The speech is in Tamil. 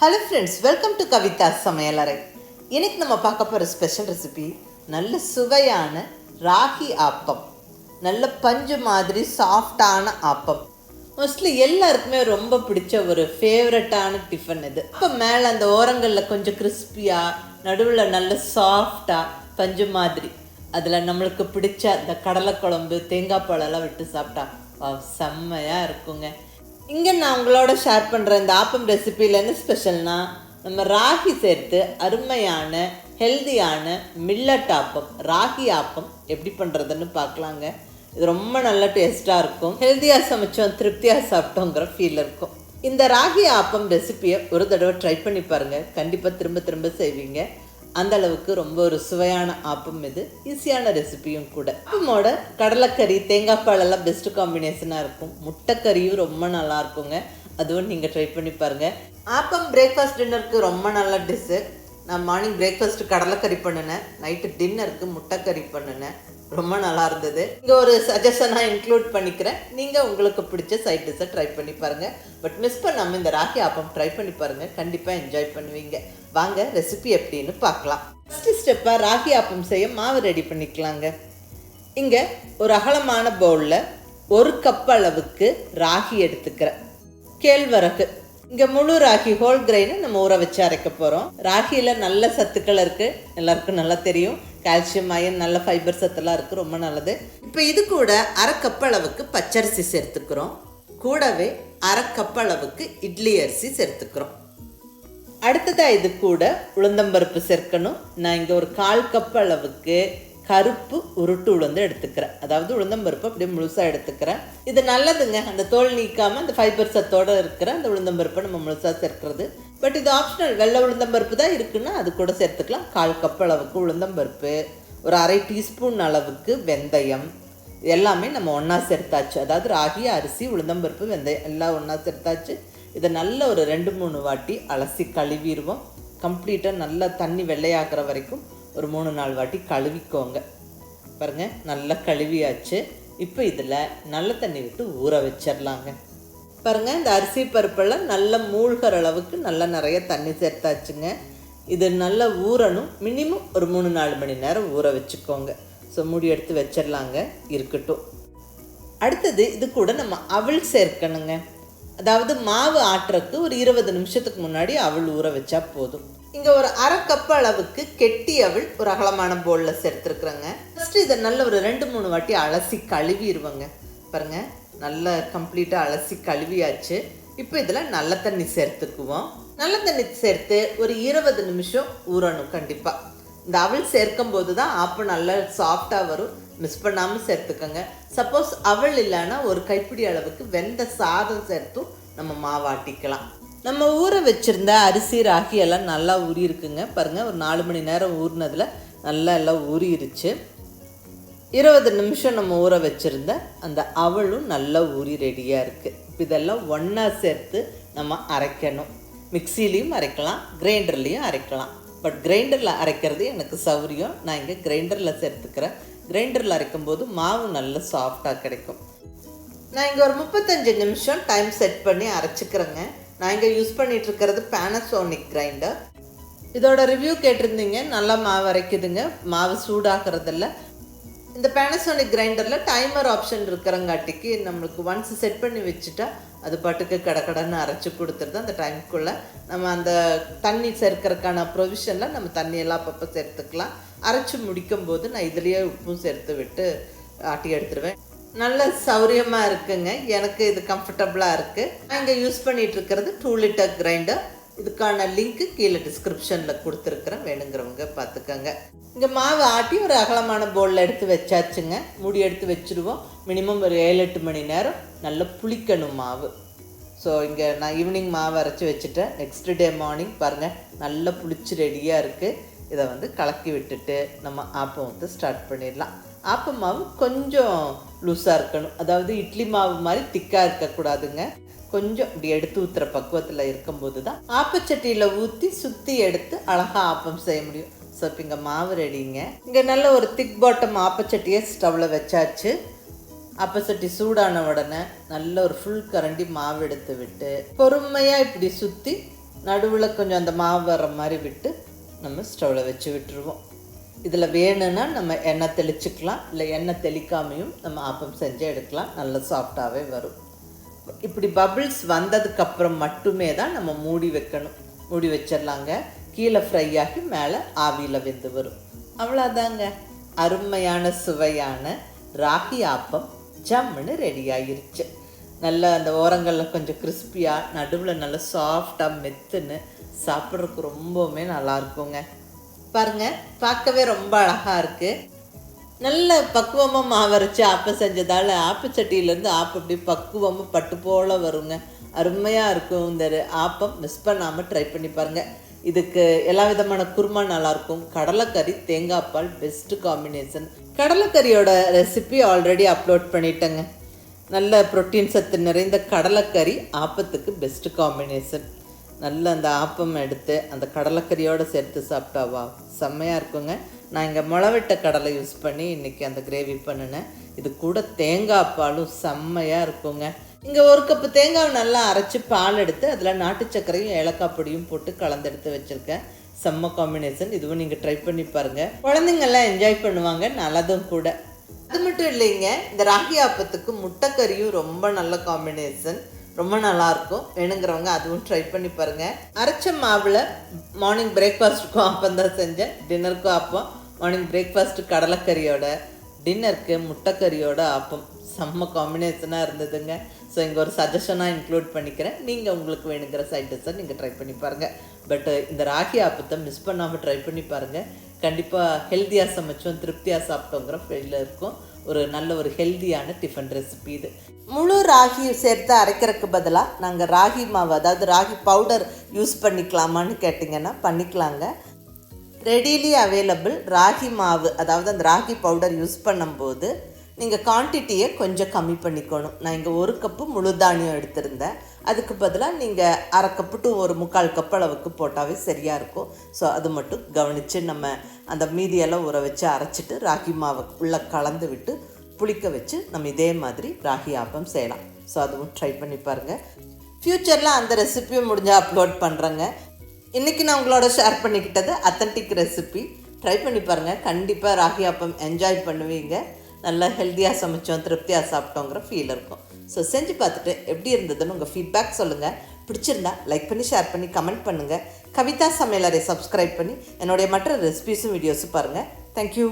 Hello friends, welcome to Kavitha சமையலறை. இன்னைக்கு நம்ம பார்க்க போகிற ஸ்பெஷல் ரெசிபி நல்ல சுவையான ராகி ஆப்பம். நல்ல பஞ்சு மாதிரி சாஃப்டான ஆப்பம். மோஸ்ட்லி எல்லாருக்குமே ரொம்ப பிடிச்ச ஒரு ஃபேவரட்டான டிஃபன் இது. இப்போ மேலே அந்த ஓரங்களில் கொஞ்சம் கிறிஸ்பியாக, நடுவில் நல்ல சாஃப்டாக பஞ்சு மாதிரி, அதில் நம்மளுக்கு பிடிச்ச அந்த கடலை குழம்பு, தேங்காய் பழம்லாம் விட்டு சாப்பிட்டா செம்மையாக இருக்குங்க. இங்கே நான் உங்களோட ஷேர் பண்ணுற இந்த ஆப்பம் ரெசிபியில் என்ன ஸ்பெஷல்னால், நம்ம ராகி சேர்த்து அருமையான ஹெல்தியான மில்லட் ஆப்பம், ராகி ஆப்பம் எப்படி பண்ணுறதுன்னு பார்க்கலாங்க. இது ரொம்ப நல்ல டேஸ்ட்டாக இருக்கும். ஹெல்த்தியாக சமைச்சோம், திருப்தியாக சாப்பிட்டோங்கிற ஃபீல் இருக்கும். இந்த ராகி ஆப்பம் ரெசிபியை ஒரு தடவை ட்ரை பண்ணி பாருங்கள். கண்டிப்பாக திரும்ப திரும்ப செய்வீங்க. அந்த அளவுக்கு ரொம்ப ஒரு சுவையான ஆப்பம் இது. ஈஸியான ரெசிபியும் கூட. ஆப்பமோட கடலைக்கறி, தேங்காய் பாலெல்லாம் பெஸ்ட்டு காம்பினேஷனாக இருக்கும். முட்டைக்கறியும் ரொம்ப நல்லா இருக்குங்க. அதுவும் நீங்கள் ட்ரை பண்ணி பாருங்கள். ஆப்பம் பிரேக்ஃபாஸ்ட் டின்னருக்கு ரொம்ப நல்ல டிஷ்ஷு. நான் மார்னிங் பிரேக்ஃபாஸ்ட்டு கடலைக்கறி பண்ணினேன், நைட்டு டின்னருக்கு முட்டைக்கறி பண்ணினேன். ரொம்ப நல்லா இருந்தது. இங்கே ஒரு சஜஷனாக இன்க்ளூட் பண்ணிக்கிறேன். நீங்கள் உங்களுக்கு பிடிச்ச சைட் டிஷ்ஷை ட்ரை பண்ணி பாருங்கள். பட் மிஸ் பண்ணாமல் இந்த ராகி ஆப்பம் ட்ரை பண்ணி பாருங்கள். கண்டிப்பாக என்ஜாய் பண்ணுவீங்க. வாங்க ரெசிபி எப்படின்னு பார்க்கலாம். ஃபஸ்ட்டு ஸ்டெப்பாக ராகி ஆப்பம் செய்ய மாவு ரெடி பண்ணிக்கலாங்க. இங்கே ஒரு அகலமான பவுலில் 1 கப் அளவுக்கு ராகி எடுத்துக்கிறேன். கேழ்வரகு, இங்கே முழு ராகி ஹோல் கிரெயினை நம்ம ஊற வச்சு அரைக்க போகிறோம். ராகியில் நல்ல சத்துக்கள் இருக்குது, எல்லாருக்கும் நல்லா தெரியும். கால்சியம், அயன், நல்ல ஃபைபர் சத்துலாம் இருக்குது, ரொம்ப நல்லது. இப்போ இது கூட 1/2 கப் அளவுக்கு பச்சரிசி சேர்த்துக்கிறோம். கூடவே 1/2 கப் அளவுக்கு இட்லி அரிசி சேர்த்துக்கிறோம். அடுத்ததாக இது கூட உளுந்தம்பருப்பு சேர்க்கணும். நான் இங்கே ஒரு 1/4 கப் அளவுக்கு கருப்பு உருட்டு உளுந்து எடுத்துக்கிறேன். அதாவது உளுந்தம்பருப்பு அப்படியே முழுசாக எடுத்துக்கிறேன். இது நல்லதுங்க, அந்த தோல் நீக்காமல் அந்த ஃபைபர் சத்தோடு இருக்கிற அந்த உளுந்தம்பருப்பை நம்ம முழுசாக சேர்க்கிறது. பட் இது ஆப்ஷனல். வெள்ளை உளுந்தம்பருப்பு தான் இருக்குன்னா அது கூட சேர்த்துக்கலாம். 1/4 கப் அளவுக்கு உளுந்தம்பருப்பு, ஒரு 1/2 டீஸ்பூன் அளவுக்கு வெந்தயம், எல்லாமே நம்ம ஒன்றா சேர்த்தாச்சு. அதாவது ராகி, அரிசி, உளுந்தம்பருப்பு, வெந்தயம் எல்லாம் ஒன்றா சேர்த்தாச்சு. இதை நல்ல ஒரு 2-3 வாட்டி அலசி கழுவிடுவோம். கம்ப்ளீட்டாக நல்லா தண்ணி வெள்ளையாக்குற வரைக்கும் ஒரு 3-4 வாட்டி கழுவிக்கோங்க. பாருங்கள், நல்லா கழுவியாச்சு. இப்போ இதில் நல்ல தண்ணி விட்டு ஊற வச்சிடலாங்க. பாருங்கள், இந்த அரிசி பருப்பெல்லாம் நல்லா மூழ்கிற அளவுக்கு நல்லா நிறைய தண்ணி சேர்த்தாச்சுங்க. இது நல்லா ஊறணும். மினிமம் ஒரு 3-4 மணி நேரம் ஊற வச்சுக்கோங்க. ஸோ மூடி எடுத்து வச்சிடலாங்க, இருக்கட்டும். அடுத்தது இது கூட நம்ம அவல் சேர்க்கணுங்க. அதாவது மாவு ஆட்டுறதுக்கு ஒரு 20 நிமிஷத்துக்கு முன்னாடி அவல் ஊற வச்சா போதும். இங்கே ஒரு 1/2 கப் அளவுக்கு கெட்டி அவல் ஒரு அகலமான பவுலில் சேர்த்துருக்குறேங்க. ஃபஸ்ட்டு இதை நல்ல ஒரு 2-3 வாட்டி அலசி கழுவிடுவோங்க. பாருங்கள், நல்லா கம்ப்ளீட்டாக அலசி கழுவியாச்சு. இப்போ இதில் நல்ல தண்ணி சேர்த்துக்குவோம். நல்ல தண்ணி சேர்த்து ஒரு 20 நிமிஷம் ஊறணும். கண்டிப்பாக இந்த அவல் சேர்க்கும் போது தான் ஆப்பம் நல்லா சாஃப்டாக வரும். மிஸ் பண்ணாமல் சேர்த்துக்கோங்க. சப்போஸ் அவல் இல்லைன்னா ஒரு கைப்பிடி அளவுக்கு வெந்த சாதம் சேர்த்தும் நம்ம மாவாட்டிக்கலாம். நம்ம ஊற வச்சுருந்த அரிசி, ராகி எல்லாம் நல்லா ஊறி இருக்குங்க. பாருங்கள், ஒரு 4 மணி நேரம் ஊறினதில் நல்லா எல்லாம் ஊறிடுச்சு. 20 நிமிஷம் நம்ம ஊற வச்சுருந்த அந்த அவளும் நல்லா ஊறி ரெடியாக இருக்குது. இப்போ இதெல்லாம் ஒன்றா சேர்த்து நம்ம அரைக்கணும். மிக்சிலையும் அரைக்கலாம், கிரைண்டர்லேயும் அரைக்கலாம். பட் கிரைண்டரில் அரைக்கிறது எனக்கு சௌரியம். நான் இங்கே கிரைண்டரில் சேர்த்துக்கிறேன். கிரைண்டரில் அரைக்கும் போது மாவு நல்லா சாஃப்டாக கிடைக்கும். நான் இங்கே ஒரு 35 நிமிஷம் டைம் செட் பண்ணி அரைச்சிக்கிறேங்க. நான் இங்கே யூஸ் பண்ணிகிட்ருக்கிறது பேனசோனிக் கிரைண்டர். இதோட ரிவ்யூ கேட்டிருந்தீங்க. நல்லா மாவு அரைக்குதுங்க, மாவு சூடாகிறதில்ல. இந்த பேனசோனிக் கிரைண்டரில் டைமர் ஆப்ஷன் இருக்கிறங்காட்டிக்கு நம்மளுக்கு ஒன்ஸ் செட் பண்ணி வச்சுட்டா அது பாட்டுக்கு கடன்னு அரைச்சி கொடுத்துருது. அந்த டைமுக்குள்ளே நம்ம அந்த தண்ணி சேர்க்கறதுக்கான ப்ரொவிஷனில் நம்ம தண்ணியெல்லாம் அப்பப்போ சேர்த்துக்கலாம். அரைச்சி முடிக்கும் போது நான் இதுலேயே உப்பும் சேர்த்து விட்டு ஆட்டி எடுத்துருவேன். நல்ல சௌரியமாக இருக்குங்க. எனக்கு இது கம்ஃபர்டபுளாக இருக்குது. நான் இங்கே யூஸ் பண்ணிகிட்ருக்கிறது 2 லிட்டர் கிரைண்டர். இதுக்கான லிங்க்கு கீழே டிஸ்கிரிப்ஷனில் கொடுத்துருக்குறேன், வேணுங்கிறவங்க பார்த்துக்கோங்க. இங்கே மாவு ஆட்டி ஒரு அகலமான பவுலில் எடுத்து வச்சாச்சுங்க. மூடி எடுத்து வச்சுருவோம். மினிமம் ஒரு 7-8 மணி நேரம் நல்லா புளிக்கணும் மாவு. ஸோ இங்கே நான் ஈவினிங் மாவு அரைச்சி வச்சுட்டேன். நெக்ஸ்ட் டே மார்னிங் பாருங்கள், நல்லா புளிச்சு ரெடியாக இருக்குது. இதை வந்து கலக்கி விட்டுட்டு நம்ம ஆப்பம் வந்து ஸ்டார்ட் பண்ணிடலாம். ஆப்பம் மாவு கொஞ்சம் லூஸாக இருக்கணும். அதாவது இட்லி மாவு மாதிரி திக்காக இருக்கக்கூடாதுங்க. கொஞ்சம் இப்படி எடுத்து ஊற்றுற பக்குவத்தில் இருக்கும்போது தான் ஆப்பச்சட்டியில் ஊற்றி சுற்றி எடுத்து அழகாக ஆப்பம் செய்ய முடியும். ஸோ இப்போ இங்கே மாவு ரெடிங்க. இங்கே நல்ல ஒரு திக் பாட்டம் ஆப்பச்சட்டியை ஸ்டவ்வில் வச்சாச்சு. அப்பசட்டி சூடான உடனே நல்ல ஒரு ஃபுல் கரண்டி மாவு எடுத்து விட்டு பொறுமையாக இப்படி சுற்றி நடுவில் கொஞ்சம் அந்த மாவு வர மாதிரி விட்டு நம்ம ஸ்டவ்வில் வச்சு விட்டுருவோம். இதில் வேணும்னா நம்ம எண்ணெய் தெளிச்சுக்கலாம், இல்லை எண்ணெய் தெளிக்காமையும் நம்ம ஆப்பம் செஞ்சு எடுக்கலாம். நல்ல சாஃப்டாகவே வரும். இப்படி பபிள்ஸ் வந்ததுக்கப்புறம் மட்டுமே தான் நம்ம மூடி வைக்கணும். மூடி வச்சிடலாங்க. கீழே ஃப்ரை ஆகி மேலே ஆவியில் வெந்து வரும். அவ்வளோதாங்க. அருமையான சுவையான ராகி ஆப்பம் ஜம்முன்னு ரெடி ஆகிருச்சு. நல்லா அந்த ஓரங்களில் கொஞ்சம் கிறிஸ்பியாக, நடுவில் நல்லா சாஃப்டாக மெத்துன்னு சாப்பிட்றதுக்கு ரொம்பவுமே நல்லாயிருக்குங்க. பாருங்கள், பார்க்கவே ரொம்ப அழகாக இருக்குது. நல்ல பக்குவமாக மாவரைச்சி ஆப்பம் செஞ்சதால் ஆப்பச்சட்டியிலேருந்து ஆப்பம் அப்படி பக்குவமாக பட்டு போல் வருங்க. அருமையாக இருக்கும். இந்த ஆப்பம் மிஸ் பண்ணாமல் ட்ரை பண்ணி பாருங்கள். இதுக்கு எல்லா விதமான குருமா நல்லாயிருக்கும். கடலைக்கறி, தேங்காய் பால் பெஸ்ட்டு காம்பினேஷன். கடலைக்கறியோட ரெசிபி ஆல்ரெடி அப்லோட் பண்ணிட்டேங்க. நல்ல புரோட்டீன் சத்து நிறைந்த கடலைக்கறி ஆப்பத்துக்கு பெஸ்ட்டு காம்பினேஷன். நல்ல அந்த ஆப்பம் எடுத்து அந்த கடலைக்கறியோடு சேர்த்து சாப்பிட்டாவா செம்மையாக இருக்குங்க. நான் இங்கே முளவிட்ட கடலை யூஸ் பண்ணி இன்றைக்கி அந்த கிரேவி பண்ணினேன். இது கூட தேங்காய் பாலும் செம்மையாக இருக்குங்க. இங்கே 1 கப்பு தேங்காய் நல்லா அரைச்சி பால் எடுத்து அதில் நாட்டு சர்க்கரையும் ஏலக்காய் பொடியும் போட்டு கலந்தெடுத்து வச்சுருக்கேன். செம்ம காம்பினேஷன். இதுவும் நீங்கள் ட்ரை பண்ணி பாருங்கள். குழந்தைங்கள்லாம் என்ஜாய் பண்ணுவாங்க, நல்லதும் கூட. அது மட்டும் இல்லைங்க, இந்த ராகி ஆப்பத்துக்கு முட்டைக்கறியும் ரொம்ப நல்ல காம்பினேஷன். ரொம்ப நல்லாயிருக்கும். வேணுங்கிறவங்க அதுவும் ட்ரை பண்ணி பாருங்கள். அரைச்ச மாவில் மார்னிங் பிரேக்ஃபாஸ்ட்டுக்கும் ஆப்பம் தான் செஞ்சேன். டின்னருக்கும் ஆப்பம். மார்னிங் பிரேக்ஃபாஸ்ட்டு கடலைக்கறியோட, டின்னருக்கு முட்டைக்கறியோட ஆப்பம் செம்ம காம்பினேஷனாக இருந்ததுங்க. ஸோ இங்கே ஒரு சஜஷனாக இன்க்ளூட் பண்ணிக்கிறேன். நீங்கள் உங்களுக்கு வேணுங்கிற சைட் டிஷ்ஷை நீங்கள் ட்ரை பண்ணி பாருங்கள். பட் இந்த ராகி ஆப்பத்தை மிஸ் பண்ணாமல் ட்ரை பண்ணி பாருங்கள். கண்டிப்பாக ஹெல்த்தியாக சமைச்சோம், திருப்தியாக சாப்பிட்டோங்கிற ஃபீலில் இருக்கும். ஒரு நல்ல ஒரு ஹெல்த்தியான டிஃபன் ரெசிபி இது. முழு ராகி சேர்த்து அரைக்கிறதுக்கு பதிலாக நாங்கள் ராகி மாவு, அதாவது ராகி பவுடர் யூஸ் பண்ணிக்கலாமான்னு கேட்டிங்கன்னா பண்ணிக்கலாங்க. ரெடிலி அவைலபிள் ராகி மாவு, அதாவது அந்த ராகி பவுடர் யூஸ் பண்ணும்போது நீங்கள் குவான்டிட்டியை கொஞ்சம் கம்மி பண்ணிக்கணும். நான் இங்கே 1 கப்பு முழு தானியம் எடுத்திருந்தேன். அதுக்கு பதிலாக நீங்கள் 1/2 கப்பு டு 1/4 கப் அளவுக்கு போட்டாவே சரியாக இருக்கும். ஸோ அது மட்டும் கவனித்து நம்ம அந்த மீதியெல்லாம் ஊற வச்சு அரைச்சிட்டு ராகி மாவை உள்ளே கலந்து விட்டு புளிக்க வச்சு நம்ம இதே மாதிரி ராகி ஆப்பம் செய்யலாம். ஸோ அதுவும் ட்ரை பண்ணி பாருங்கள். ஃப்யூச்சரில் அந்த ரெசிபியும் முடிஞ்சால் அப்லோட் பண்ணுறேங்க. இன்றைக்கி நான் உங்களோட ஷேர் பண்ணிக்கிட்டது அத்தன்டிக் ரெசிபி. ட்ரை பண்ணி பாருங்கள். கண்டிப்பாக ராகி ஆப்பம் என்ஜாய் பண்ணுவீங்க. நல்லா ஹெல்த்தியாக சமைச்சோம், திருப்தியாக சாப்பிட்டோங்கிற ஃபீல் இருக்கும். ஸோ செஞ்சு பார்த்துட்டு எப்படி இருந்ததுன்னு உங்கள் ஃபீட்பேக் சொல்லுங்கள். பிடிச்சிருந்தா லைக் பண்ணி, ஷேர் பண்ணி, கமெண்ட் பண்ணுங்கள். கவிதா சமையலறை சப்ஸ்கிரைப் பண்ணி என்னுடைய மற்ற ரெசிபிஸும் வீடியோஸும் பாருங்கள். தேங்க்யூ.